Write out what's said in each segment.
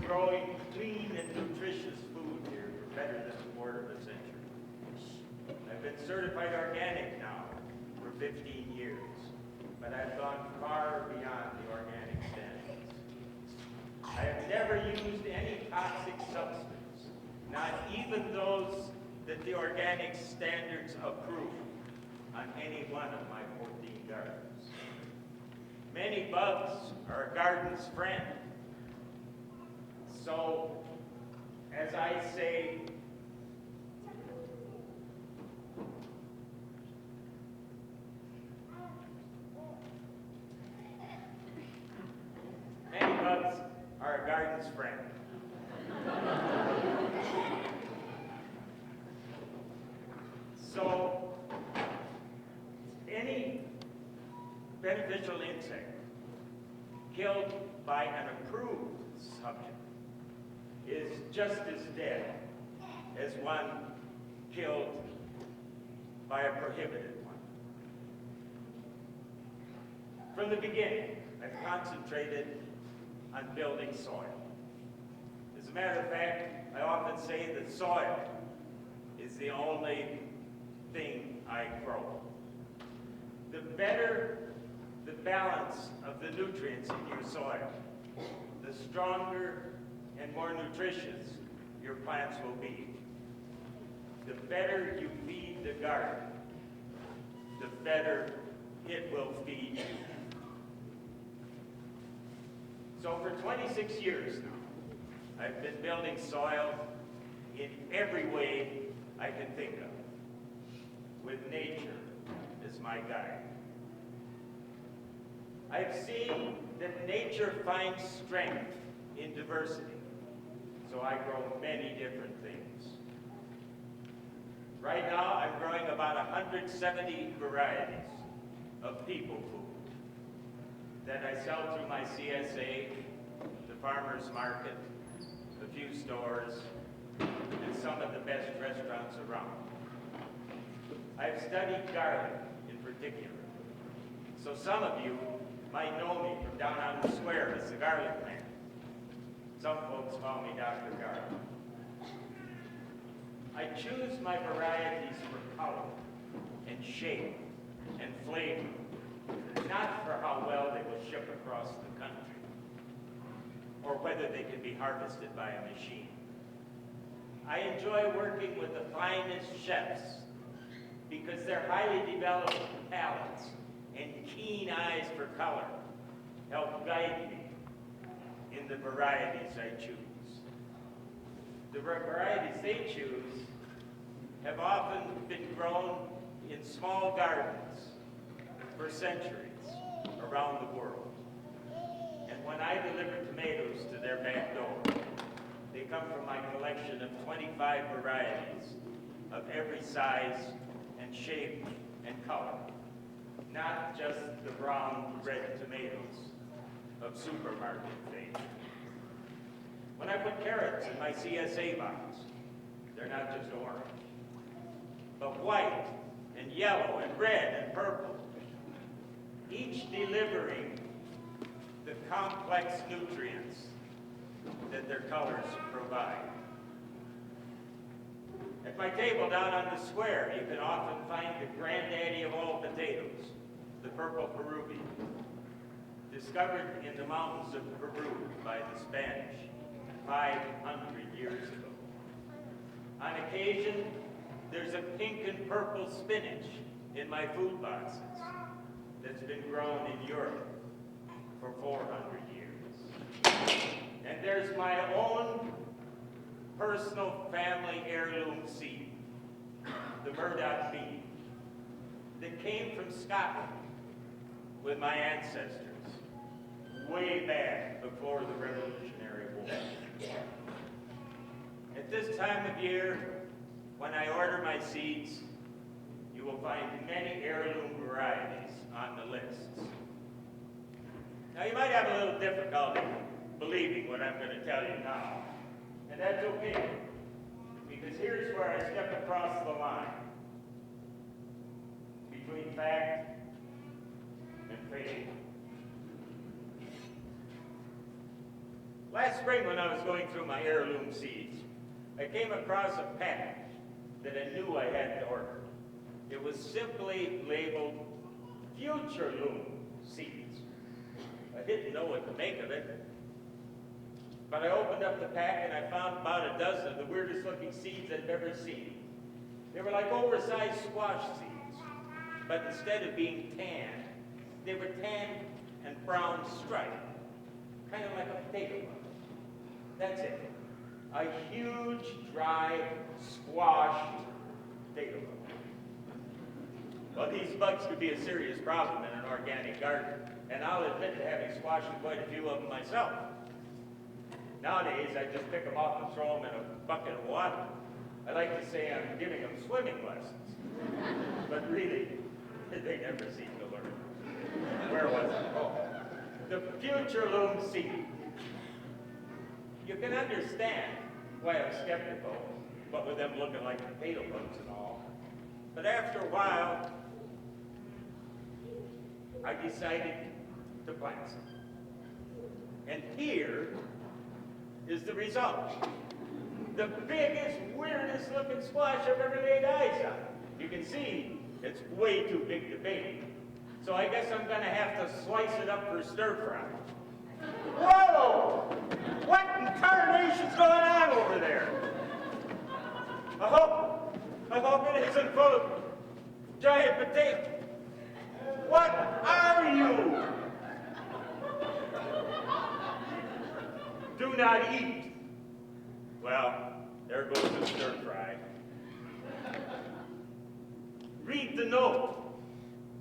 growing clean and nutritious food here for better than a quarter of a century. I've been certified organic now for 15 years, but I've gone far beyond the organic standards. I have never used any toxic substance, not even those that the organic standards approve, on any one of my 14 gardens. Many bugs are a garden's friend. So, as I say, many bugs are a garden's friend. So, any beneficial insect killed by an approved subject is just as dead as one killed by a prohibited one. From the beginning, I've concentrated on building soil. As a matter of fact, I often say that soil is the only thing I grow. The better the balance of the nutrients in your soil, the stronger and more nutritious your plants will be. The better you feed the garden, the better it will feed you. So for 26 years now, I've been building soil in every way I can think of, with nature as my guide. I've seen that nature finds strength in diversity, so I grow many different things. Right now, I'm growing about 170 varieties of people food that I sell through my CSA, the farmer's market, a few stores, and some of the best restaurants around. I've studied garlic in particular, so some of you might know me from down on the square as the garlic man. Some folks call me Dr. Garlic. I choose my varieties for color and shape and flavor, not for how well they will ship across the country or whether they can be harvested by a machine. I enjoy working with the finest chefs because their highly developed palates and keen eyes for color help guide me in the varieties I choose. The varieties they choose have often been grown in small gardens for centuries around the world. And when I deliver tomatoes to their back door, they come from my collection of 25 varieties of every size and shape and color, not just the brown, red tomatoes of supermarket fame. When I put carrots in my CSA box, they're not just orange, but white and yellow and red and purple, each delivering the complex nutrients that their colors provide. At my table down on the square, you can often find the granddaddy of all potatoes, the purple Peruvian, discovered in the mountains of Peru by the Spanish 500 years ago. On occasion, there's a pink and purple spinach in my food boxes that's been grown in Europe for 400 years. And there's my own personal family heirloom seed, the Murdoch bean, that came from Scotland with my ancestors way back before the Revolutionary War. At this time of year, when I order my seeds, you will find many heirloom varieties on the lists. Now, you might have a little difficulty believing what I'm going to tell you now, and that's okay, because here's where I step across the line between fact and faith. Last spring when I was going through my heirloom seeds, I came across a package that I knew I had to order. It was simply labeled Future Loom Seeds. I didn't know what to make of it, but I opened up the pack and I found about a dozen of the weirdest looking seeds I'd ever seen. They were like oversized squash seeds, but instead of being tan, they were tan and brown striped, kind of like a potato bug. That's it. A huge, dry, squash potato bug. Well, these bugs could be a serious problem in an organic garden, and I'll admit to having squashed quite a few of them myself. Nowadays, I just pick them up and throw them in a bucket of water. I like to say I'm giving them swimming lessons, but really, they never seem to learn. Where was it? Oh, the Future Loom seed. You can understand why I'm skeptical, what with them looking like potato bugs and all. But after a while, I decided to plant some. And here is the result. The biggest, weirdest looking squash I've ever laid eyes on. You can see it's way too big to bake. So I guess I'm gonna have to slice it up for stir fry. Whoa! What in tarnation's going on over there? I hope it isn't full of giant potatoes. What are you? Do not eat. Well, there goes the stir fry. Read the note.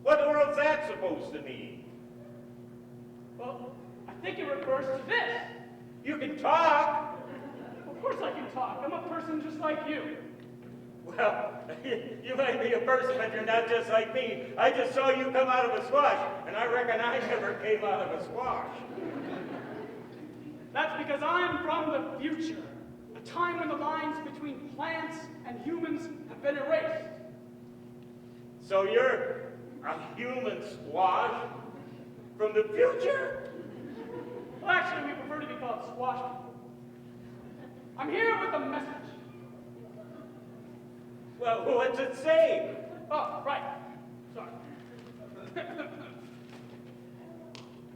What the world's that supposed to mean? Well, I think it refers to this. You can talk. Of course I can talk. I'm a person just like you. Well, you might be a person, but you're not just like me. I just saw you come out of a squash, and I reckon I never came out of a squash. That's because I'm from the future, a time when the lines between plants and humans have been erased. So you're a human squash from the future? Well, actually, we prefer to be called squash people. I'm here with a message. Well, what's it say? Oh, right. Sorry.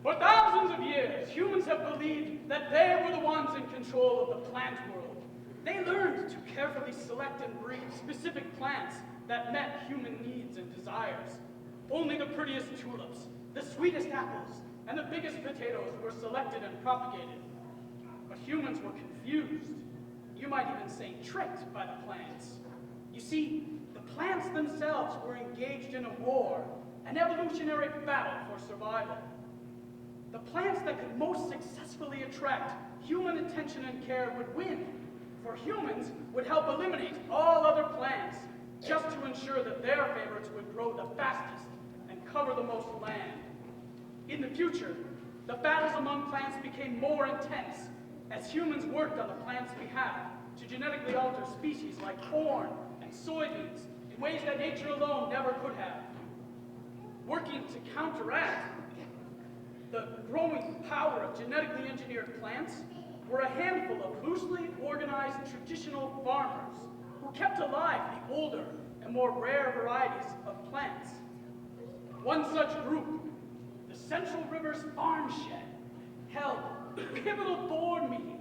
For thousands of years, humans have believed that they were the ones in control of the plant world. They learned to carefully select and breed specific plants that met human needs and desires. Only the prettiest tulips, the sweetest apples, and the biggest potatoes were selected and propagated. But humans were confused. You might even say tricked by the plants. You see, the plants themselves were engaged in a war, an evolutionary battle for survival. The plants that could most successfully attract human attention and care would win, for humans would help eliminate all other plants just to ensure that their favorites would grow the fastest and cover the most land. In the future, the battles among plants became more intense as humans worked on the plants' behalf to genetically alter species like corn and soybeans in ways that nature alone never could have. Working to counteract the growing power of genetically engineered plants were a handful of loosely organized traditional farmers who kept alive the older and more rare varieties of plants. One such group, the Central Rivers Farm Shed, held a pivotal board meeting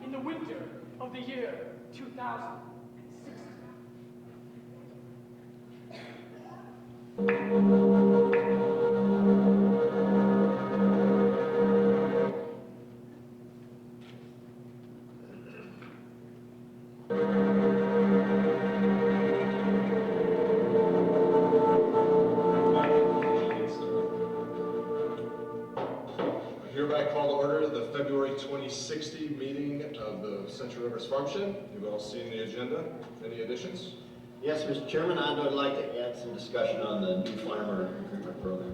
in the winter of the year 2060. Hereby call to order the February 2060 meeting of the Central Rivers Farm Shed. You've all seen the agenda. Any additions? Yes, Mr. Chairman, I'd like to add some discussion on the new farmer recruitment program.